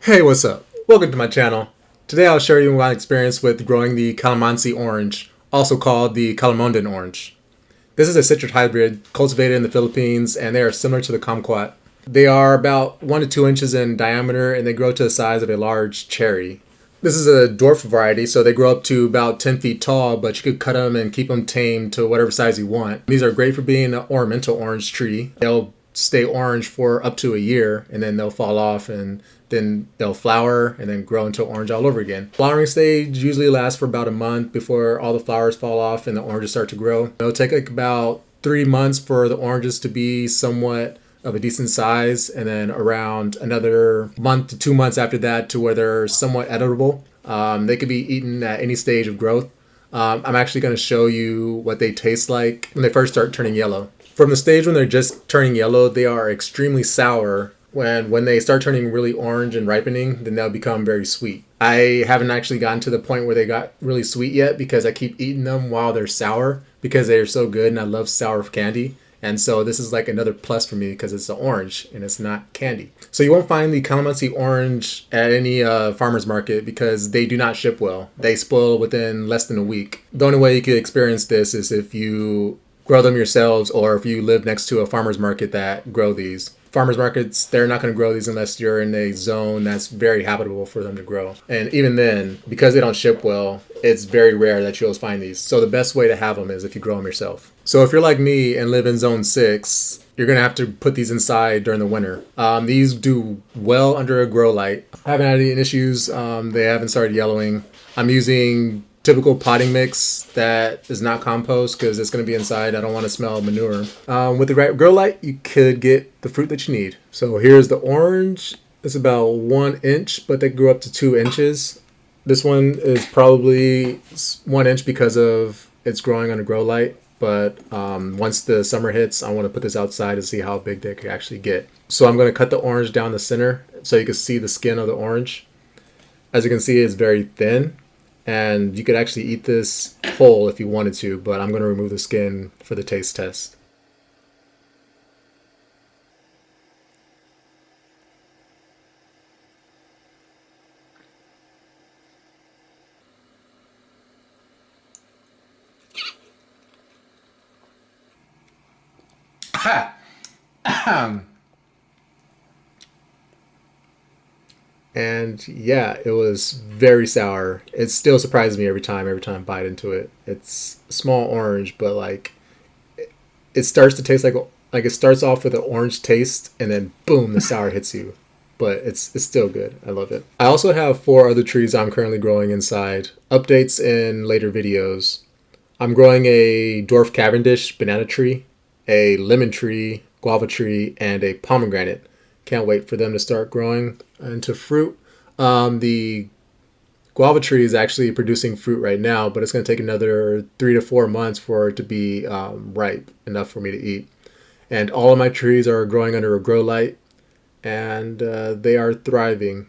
Hey, what's up? Welcome to my channel. Today I'll share you my experience with growing the Calamansi Orange, also called the Calamondin Orange. This is a citrus hybrid cultivated in the Philippines, and they are similar to the kumquat. They are about 1 to 2 inches in diameter, and they grow to the size of a large cherry. This is a dwarf variety, so they grow up to about 10 feet tall, but you could cut them and keep them tamed to whatever size you want. These are great for being an ornamental orange tree. They'll stay orange for up to a year, and then they'll fall off, and then they'll flower and then grow into orange all over again. Flowering stage usually lasts for about a month before all the flowers fall off and the oranges start to grow. It'll take like about 3 months for the oranges to be somewhat of a decent size, and then around another month to 2 months after that to where they're somewhat edible. They could be eaten at any stage of growth. I'm actually going to show you what they taste like when they first start turning yellow. From the stage when they're just turning yellow, they are extremely sour. When they start turning really orange and ripening, then they'll become very sweet. I haven't actually gotten to the point where they got really sweet yet because I keep eating them while they're sour because they're so good and I love sour candy. And so this is like another plus for me because it's an orange and it's not candy. So you won't find the Calamansi orange at any farmer's market because they do not ship well. They spoil within less than a week. The only way you can experience this is if you grow them yourselves or if you live next to a farmer's market that grow these. Farmers markets, they're not going to grow these unless you're in a zone that's very habitable for them to grow. And even then, because they don't ship well, it's very rare that you'll find these. So the best way to have them is if you grow them yourself. So if you're like me and live in zone 6, you're going to have to put these inside during the winter. These do well under a grow light. I haven't had any issues. They haven't started yellowing. I'm using typical potting mix that is not compost because it's going to be inside. I don't want to smell manure. With the right grow light, you could get the fruit that you need. So here's the orange. It's about 1 inch, but they grew up to 2 inches. This one is probably 1 inch because of it's growing on a grow light. But once the summer hits, I want to put this outside to see how big they could actually get. So I'm going to cut the orange down the center so you can see the skin of the orange. As you can see, it's very thin. And you could actually eat this whole if you wanted to, but I'm going to remove the skin for the taste test. And yeah, it was very sour. It still surprises me every time I bite into it. It's a small orange, but like it starts to taste like it starts off with an orange taste and then boom, the sour hits you. But it's still good. I love it. I also have 4 other trees I'm currently growing inside. Updates in later videos. I'm growing a dwarf Cavendish banana tree, a lemon tree, guava tree, and a pomegranate. Can't wait for them to start growing into fruit. The guava tree is actually producing fruit right now, but it's going to take another 3 to 4 months for it to be ripe enough for me to eat. And all of my trees are growing under a grow light, and they are thriving.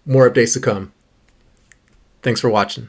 More updates to come. Thanks for watching.